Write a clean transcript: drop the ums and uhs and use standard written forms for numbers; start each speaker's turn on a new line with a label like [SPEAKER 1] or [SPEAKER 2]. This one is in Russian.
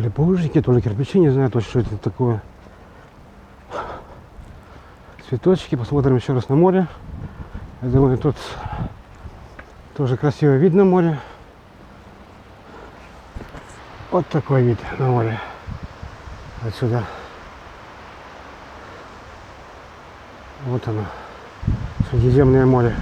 [SPEAKER 1] То ли булыжники, то ли кирпичи, не знаю точно, что это такое. Цветочки, посмотрим еще раз на море. Я думаю, тут тоже красиво видно море. Вот такой вид на море отсюда. Вот оно, Средиземное море.